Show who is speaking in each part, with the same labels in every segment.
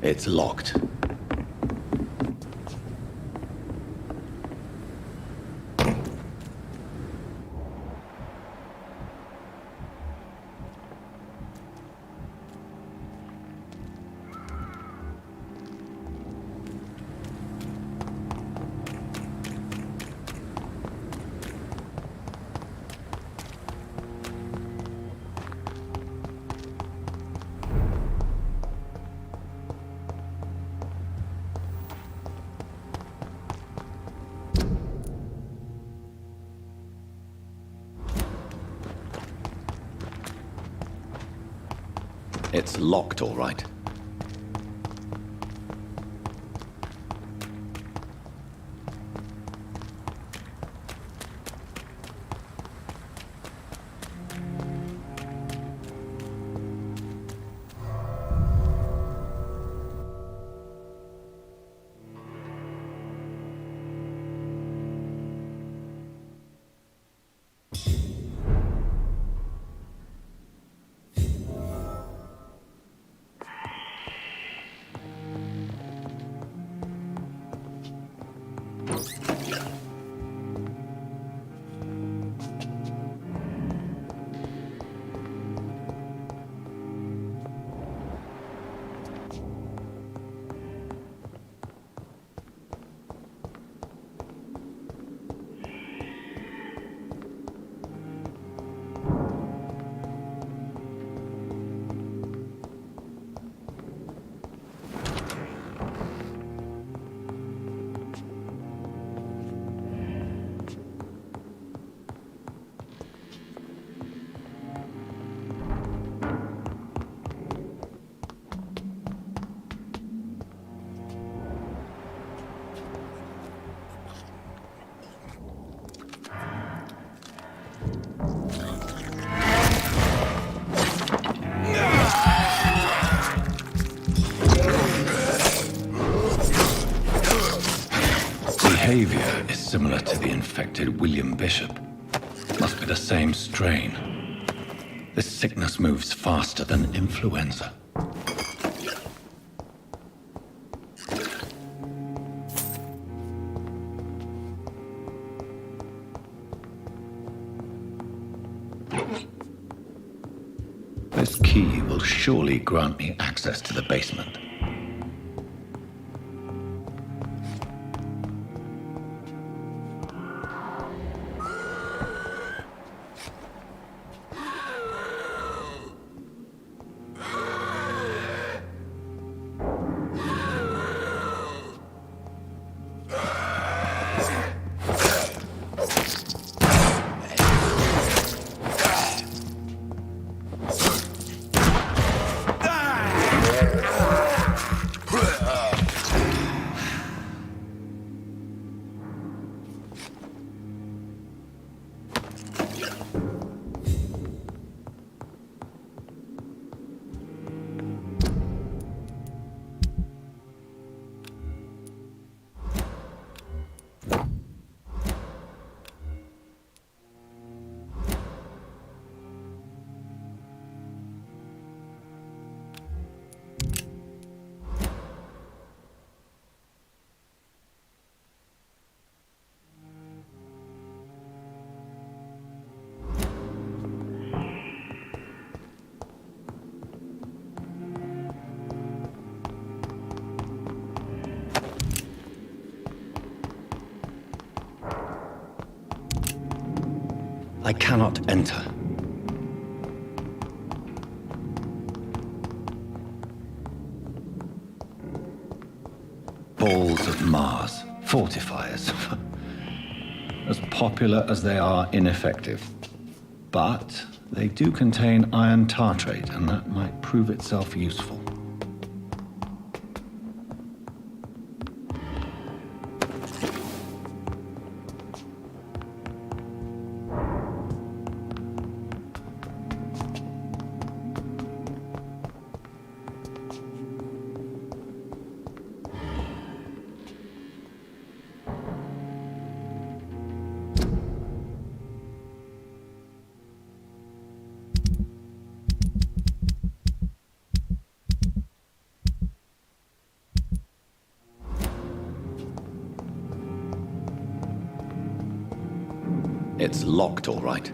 Speaker 1: It's locked. It's locked, all right. Behavior is similar to the infected William Bishop. Must be the same strain. This sickness moves faster than influenza. This key will surely grant me access to the basement. I cannot enter. Balls of Mars, fortifiers. As popular as they are ineffective. But they do contain iron tartrate, and that might prove itself useful. It's locked, all right.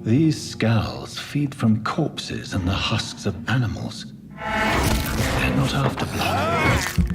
Speaker 1: These skulls feed from corpses and the husks of animals. They're not after blood.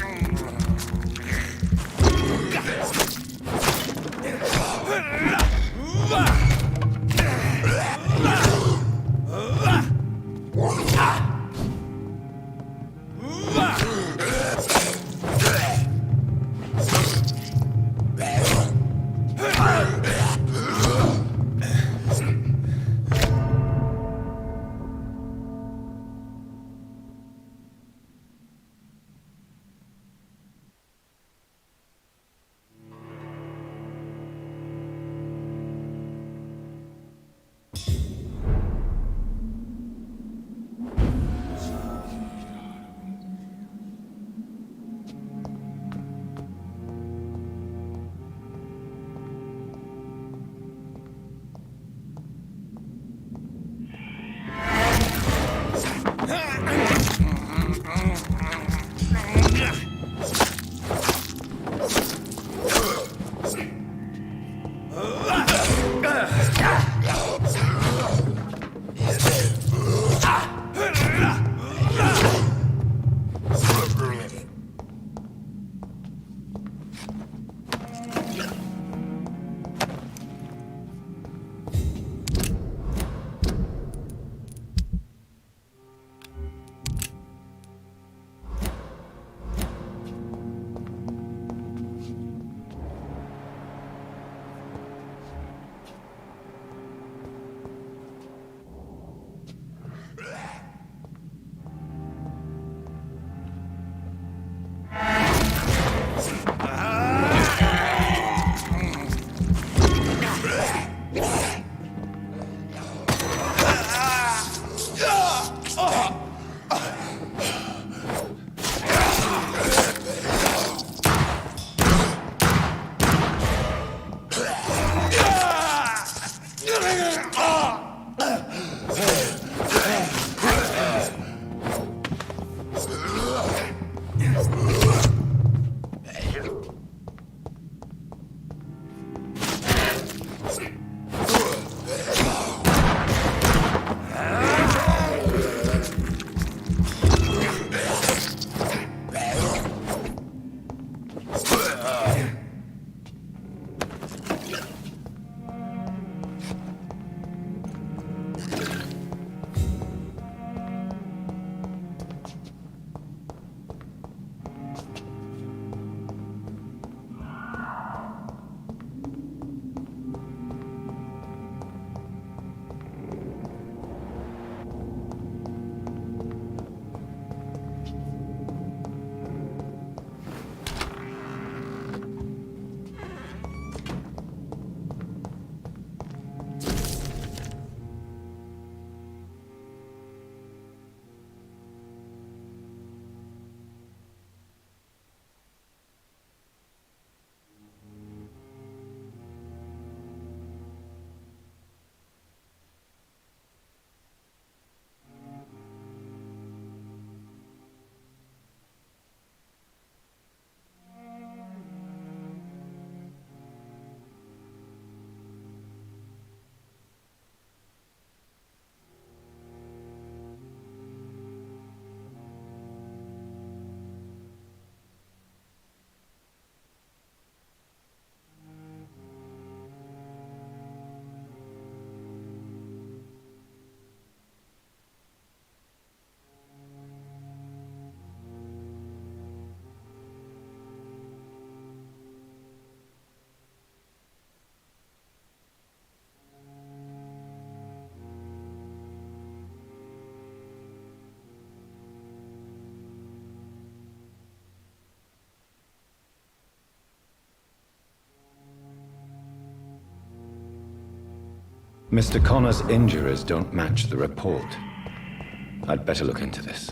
Speaker 1: Mr. Connor's injuries don't match the report. I'd better look into this.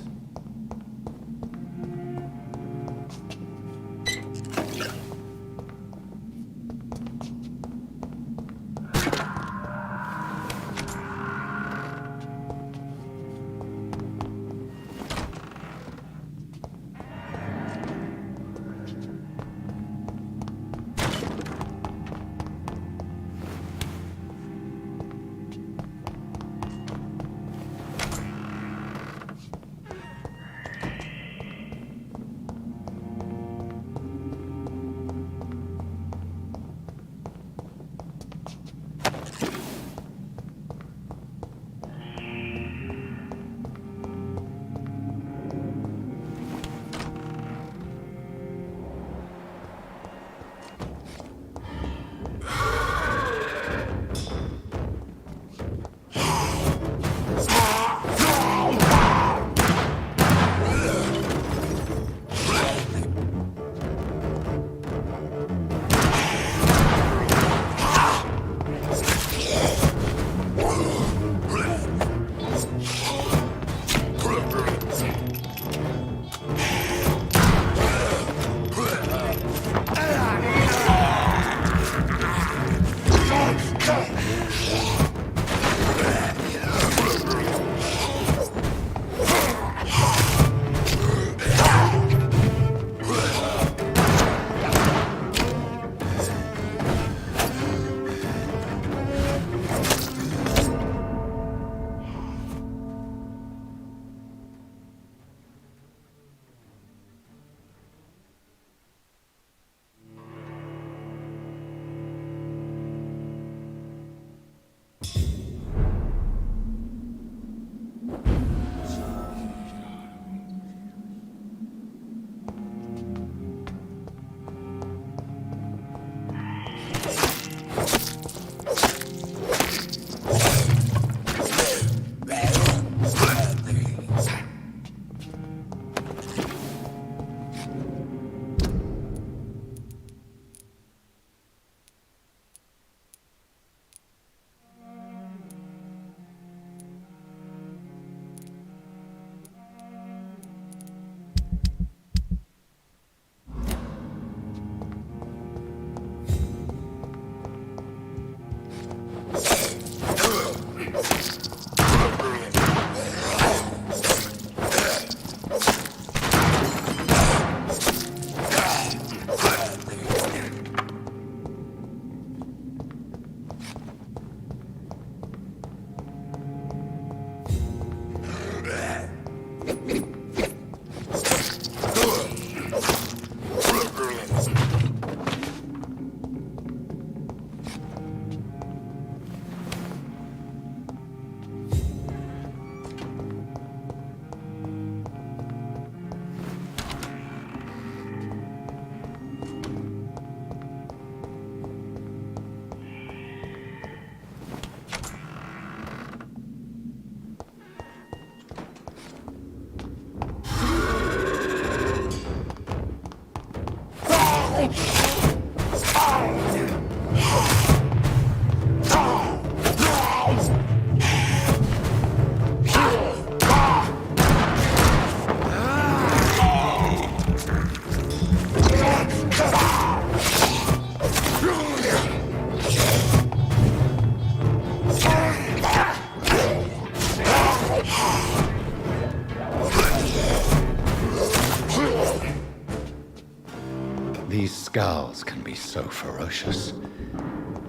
Speaker 1: These scowls can be so ferocious.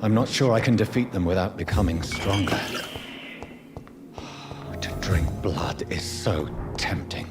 Speaker 1: I'm not sure I can defeat them without becoming stronger. To drink blood is so tempting.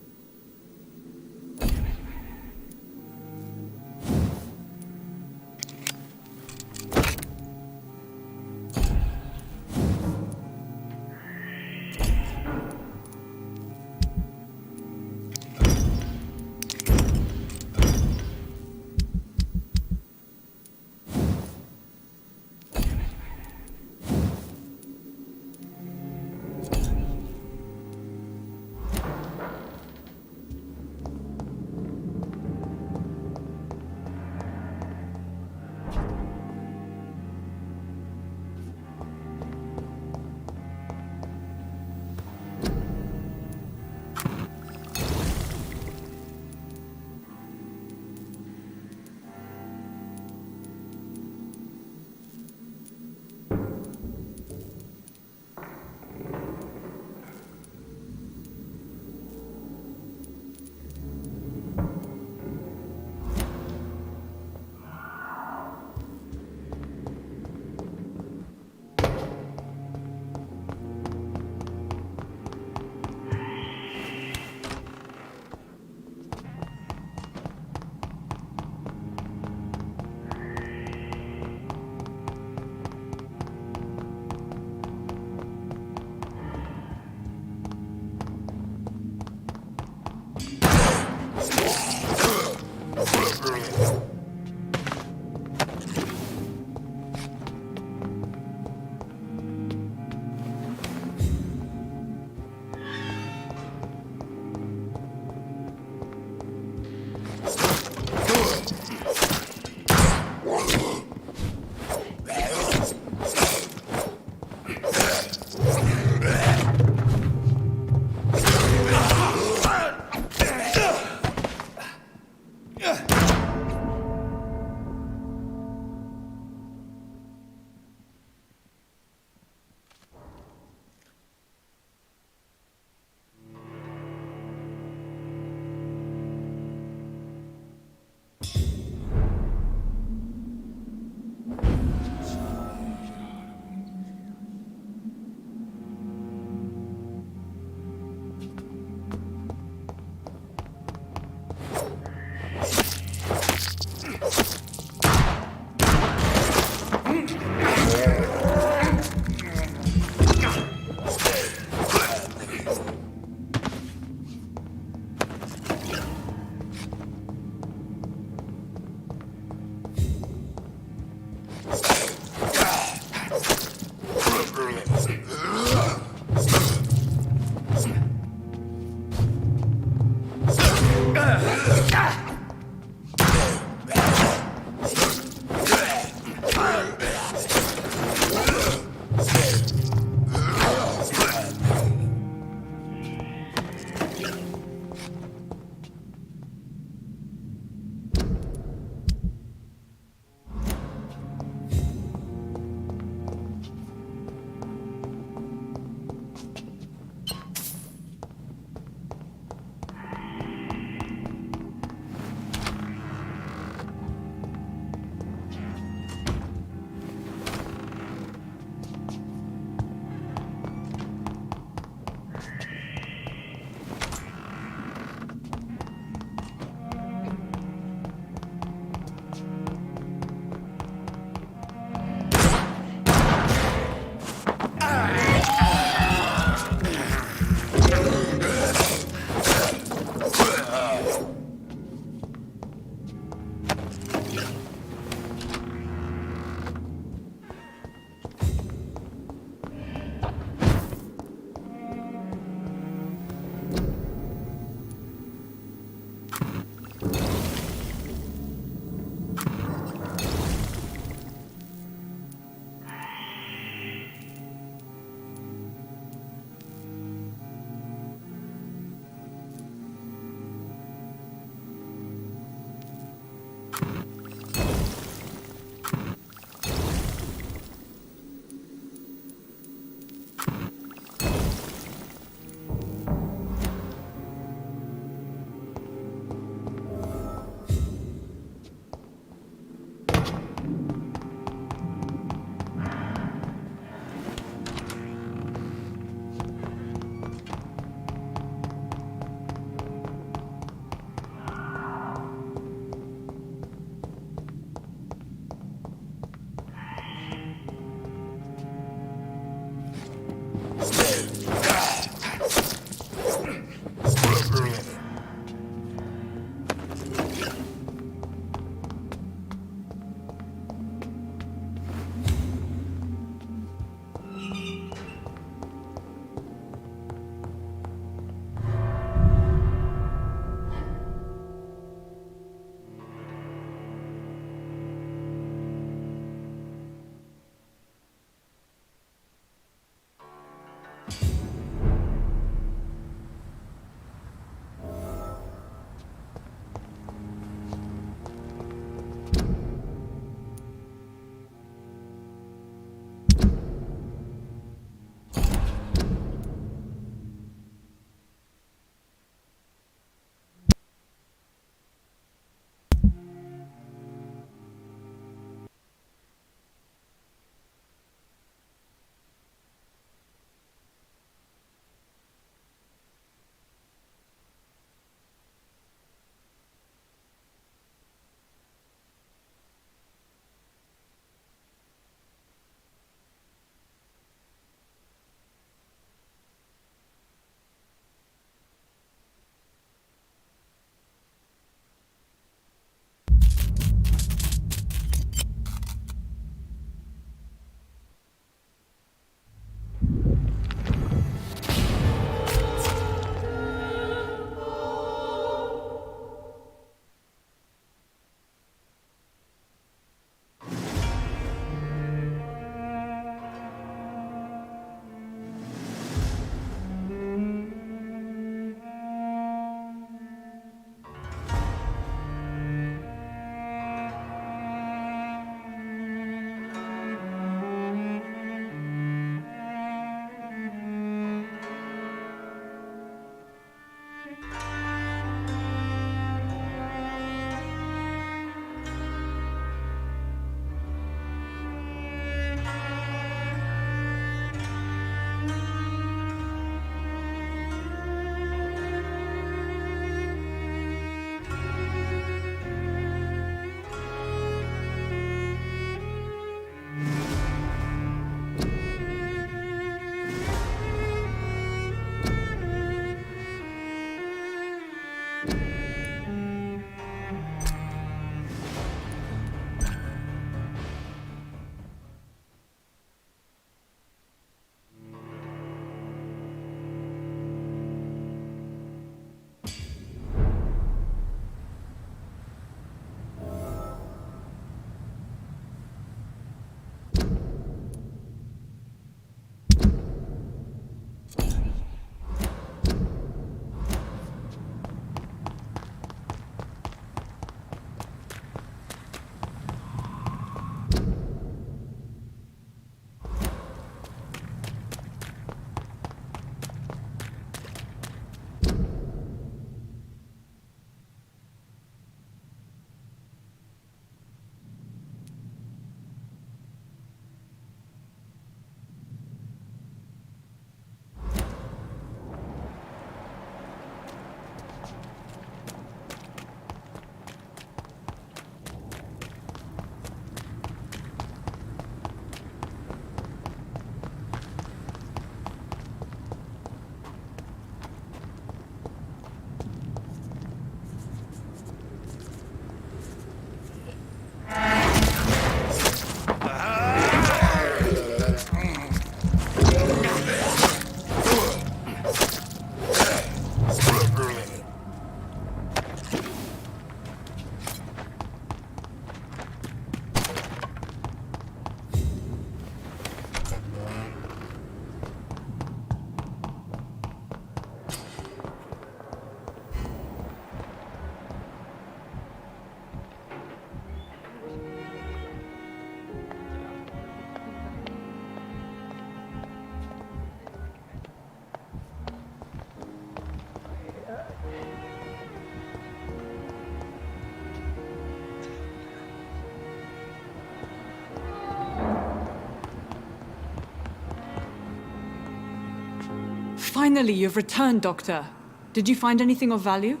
Speaker 2: Finally, you've returned, Doctor. Did you find anything of value?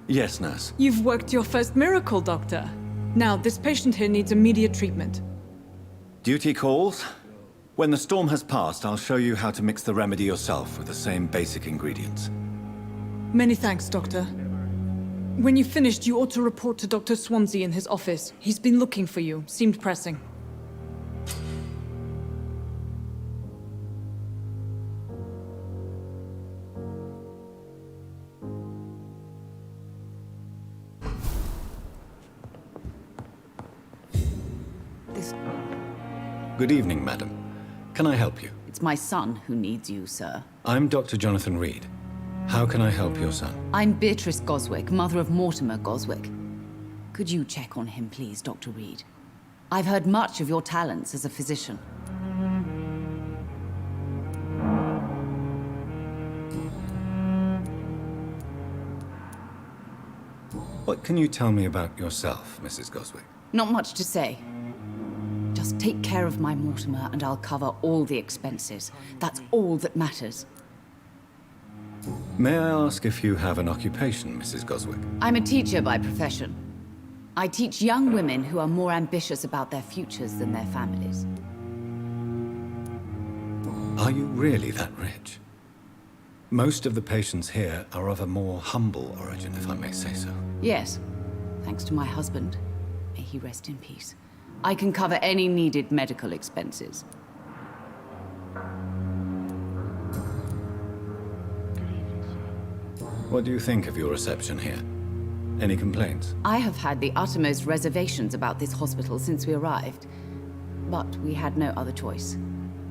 Speaker 1: Yes, nurse.
Speaker 2: You've worked your first miracle, Doctor. Now, this patient here needs immediate treatment.
Speaker 1: Duty calls. When the storm has passed, I'll show you how to mix the remedy yourself with the same basic ingredients.
Speaker 2: Many thanks, Doctor. When you've finished, you ought to report to Dr. Swansea in his office. He's been looking for you. Seemed pressing.
Speaker 1: Good evening, madam. Can I help you?
Speaker 3: It's my son who needs you, sir.
Speaker 1: I'm Dr. Jonathan Reed. How can I help your son?
Speaker 3: I'm Beatrice Goswick, mother of Mortimer Goswick. Could you check on him, please, Dr. Reed? I've heard much of your talents as a physician.
Speaker 1: What can you tell me about yourself, Mrs. Goswick?
Speaker 3: Not much to say. Just take care of my Mortimer and I'll cover all the expenses. That's all that matters.
Speaker 1: May I ask if you have an occupation, Mrs. Goswick?
Speaker 3: I'm a teacher by profession. I teach young women who are more ambitious about their futures than their families.
Speaker 1: Are you really that rich? Most of the patients here are of a more humble origin, if I may say so.
Speaker 3: Yes, thanks to my husband. May he rest in peace. I can cover any needed medical expenses.
Speaker 1: What do you think of your reception here? Any complaints?
Speaker 3: I have had the uttermost reservations about this hospital since we arrived. But we had no other choice,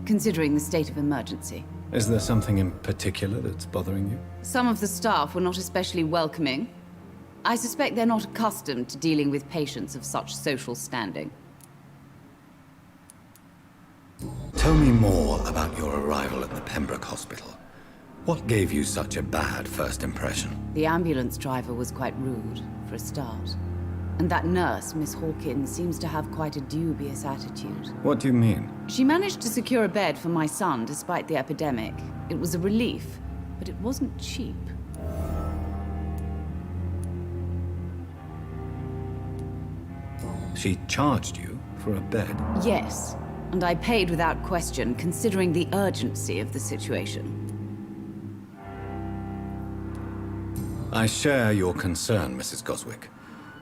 Speaker 3: considering the state of emergency.
Speaker 1: Is there something in particular that's bothering you?
Speaker 3: Some of the staff were not especially welcoming. I suspect they're not accustomed to dealing with patients of such social standing.
Speaker 1: Tell me more about your arrival at the Pembroke Hospital. What gave you such a bad first impression?
Speaker 3: The ambulance driver was quite rude, for a start. And that nurse, Miss Hawkins, seems to have quite a dubious attitude.
Speaker 1: What do you mean?
Speaker 3: She managed to secure a bed for my son despite the epidemic. It was a relief, but it wasn't cheap.
Speaker 1: She charged you for a bed?
Speaker 3: Yes, and I paid without question, considering the urgency of the situation.
Speaker 1: I share your concern, Mrs. Goswick.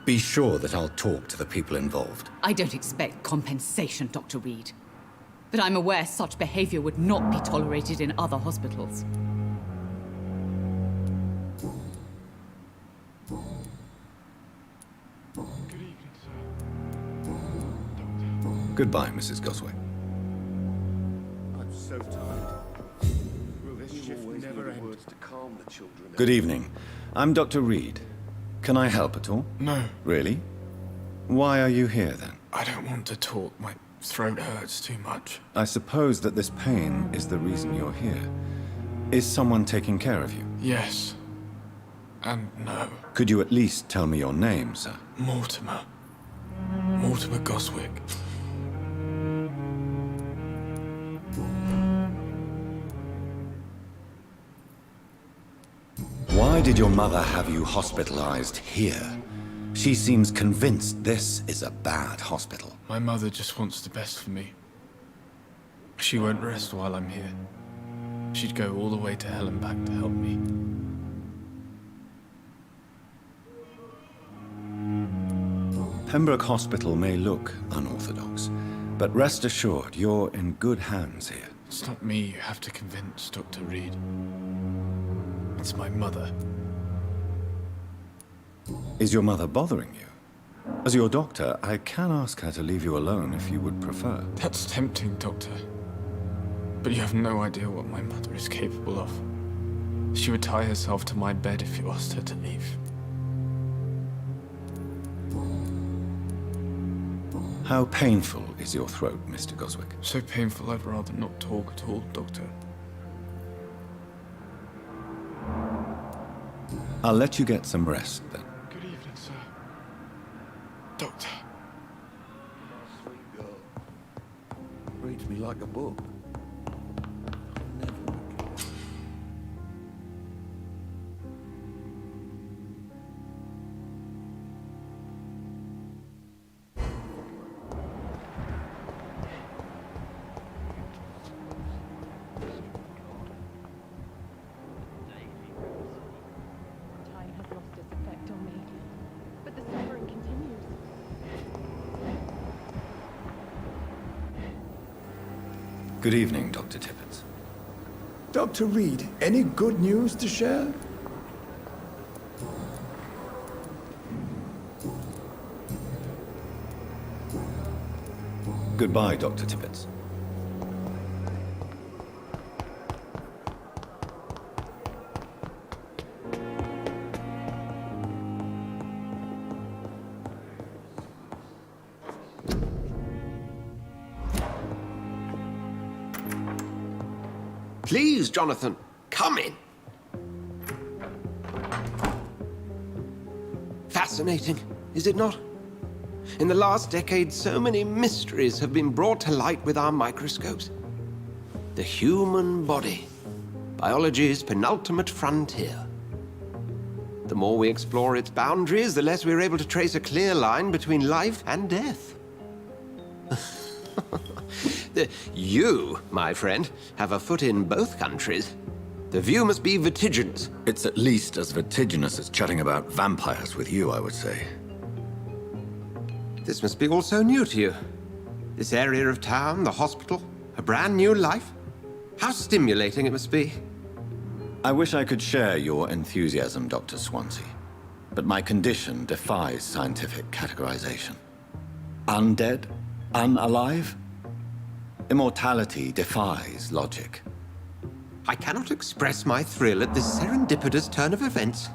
Speaker 1: Be sure that I'll talk to the people involved.
Speaker 3: I don't expect compensation, Dr. Reed. But I'm aware such behavior would not be tolerated in other hospitals.
Speaker 4: Good evening, sir. Doctor.
Speaker 1: Goodbye, Mrs. Goswick.
Speaker 5: I'm so tired. Will this shift never end? Words to calm the children.
Speaker 1: Good evening. I'm Dr. Reed. Can I help at all?
Speaker 4: No,
Speaker 1: Really? Why are you here, then?
Speaker 4: I don't want to talk. My throat hurts too much.
Speaker 1: I suppose that this pain is the reason you're here. Is someone taking care of you?
Speaker 4: Yes. And no.
Speaker 1: Could you at least tell me your name, sir?
Speaker 4: Mortimer. Mortimer Goswick.
Speaker 1: Why did your mother have you hospitalized here? She seems convinced this is a bad hospital.
Speaker 4: My mother just wants the best for me. She won't rest while I'm here. She'd go all the way to hell and back to help me.
Speaker 1: Pembroke Hospital may look unorthodox, but rest assured you're in good hands here.
Speaker 4: It's not me you have to convince, Dr. Reed. It's my mother.
Speaker 1: Is your mother bothering you? As your doctor, I can ask her to leave you alone if you would prefer.
Speaker 4: That's tempting, Doctor. But you have no idea what my mother is capable of. She would tie herself to my bed if you asked her to leave.
Speaker 1: How painful is your throat, Mr. Goswick?
Speaker 4: So painful I'd rather not talk at all, Doctor.
Speaker 1: I'll let you get some rest, then.
Speaker 4: Good evening, sir. Doctor.
Speaker 5: Sweet girl. Reads me like a book. I'll never forget.
Speaker 1: Good evening, Dr. Tippett.
Speaker 6: Dr. Reed, any good news to share?
Speaker 1: Goodbye, Dr. Tippett.
Speaker 5: Please, Jonathan, come in. Fascinating, is it not? In the last decade, so many mysteries have been brought to light with our microscopes. The human body, biology's penultimate frontier. The more we explore its boundaries, the less we're able to trace a clear line between life and death. You, my friend, have a foot in both countries. The view must be vertiginous.
Speaker 1: It's at least as vertiginous as chatting about vampires with you, I would say.
Speaker 5: This must be all so new to you. This area of town, the hospital, a brand new life. How stimulating it must be.
Speaker 1: I wish I could share your enthusiasm, Dr. Swansea, but my condition defies scientific categorization. Undead? Unalive? Immortality defies logic.
Speaker 5: I cannot express my thrill at this serendipitous turn of events.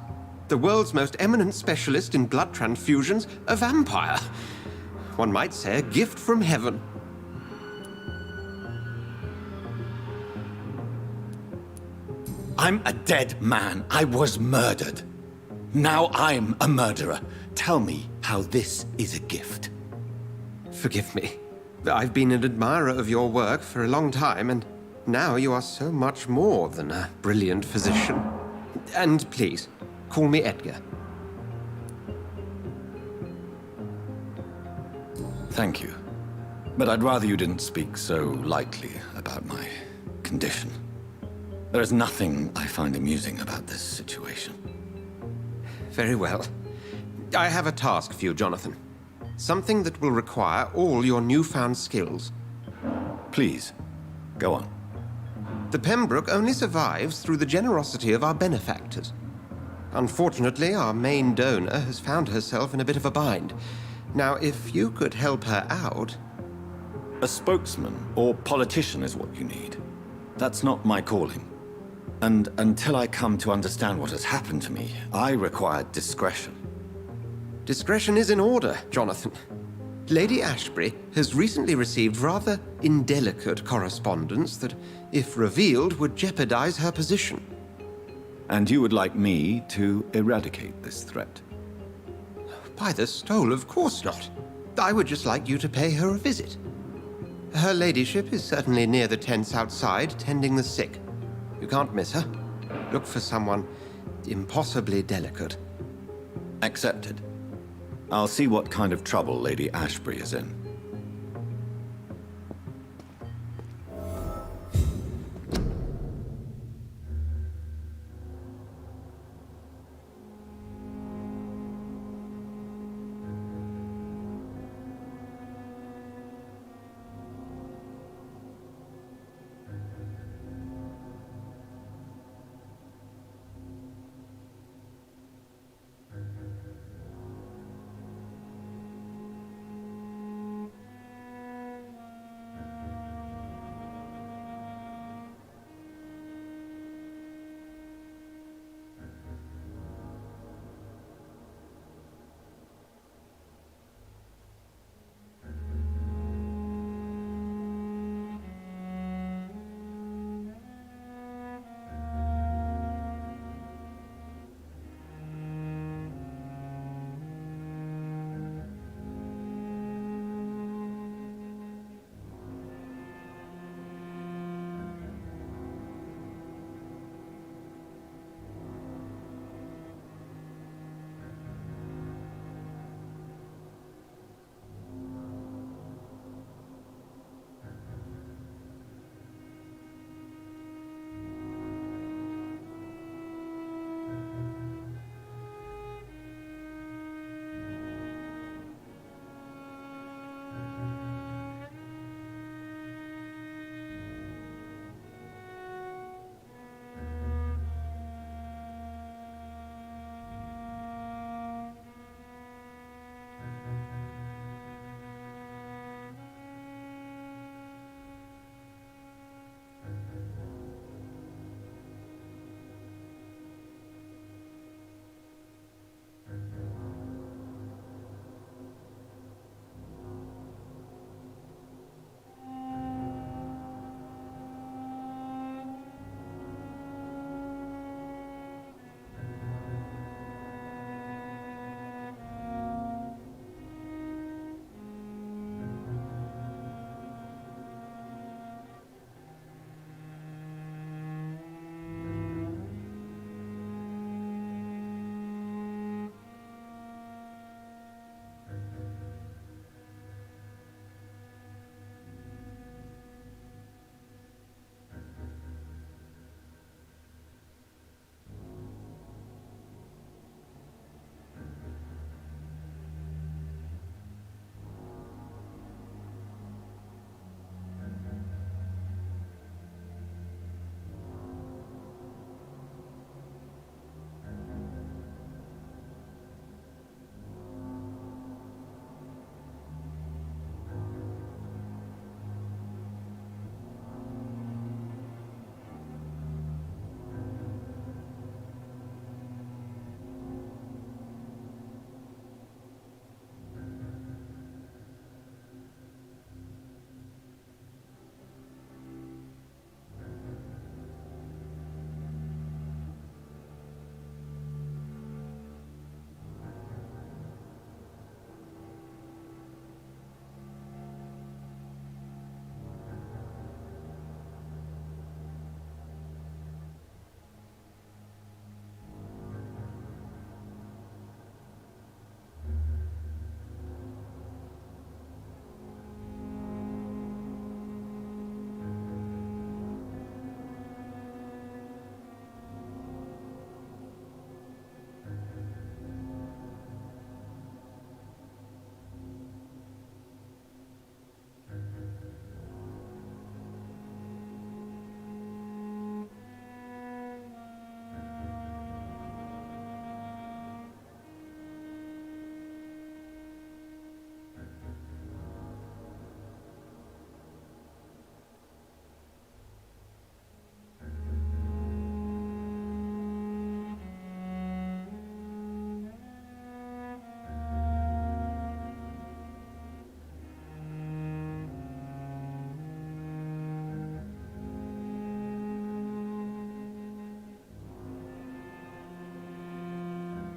Speaker 5: The world's most eminent specialist in blood transfusions, a vampire. One might say a gift from heaven.
Speaker 1: I'm a dead man. I was murdered. Now I'm a murderer. Tell me how this is a gift.
Speaker 5: Forgive me. I've been an admirer of your work for a long time, and now you are so much more than a brilliant physician. And please, call me Edgar.
Speaker 1: Thank you. But I'd rather you didn't speak so lightly about my condition. There is nothing I find amusing about this situation.
Speaker 5: Very well. I have a task for you, Jonathan. Something that will require all your newfound skills.
Speaker 1: Please, go on.
Speaker 5: The Pembroke only survives through the generosity of our benefactors. Unfortunately, our main donor has found herself in a bit of a bind. Now, if you could help her out...
Speaker 1: A spokesman or politician is what you need. That's not my calling. And until I come to understand what has happened to me, I require discretion.
Speaker 5: Discretion is in order, Jonathan. Lady Ashbury has recently received rather indelicate correspondence that, if revealed, would jeopardize her position.
Speaker 1: And you would like me to eradicate this threat?
Speaker 5: By the stole, of course not. I would just like you to pay her a visit. Her ladyship is certainly near the tents outside, tending the sick. You can't miss her. Look for someone impossibly delicate.
Speaker 1: Accepted. I'll see what kind of trouble Lady Ashbury is in.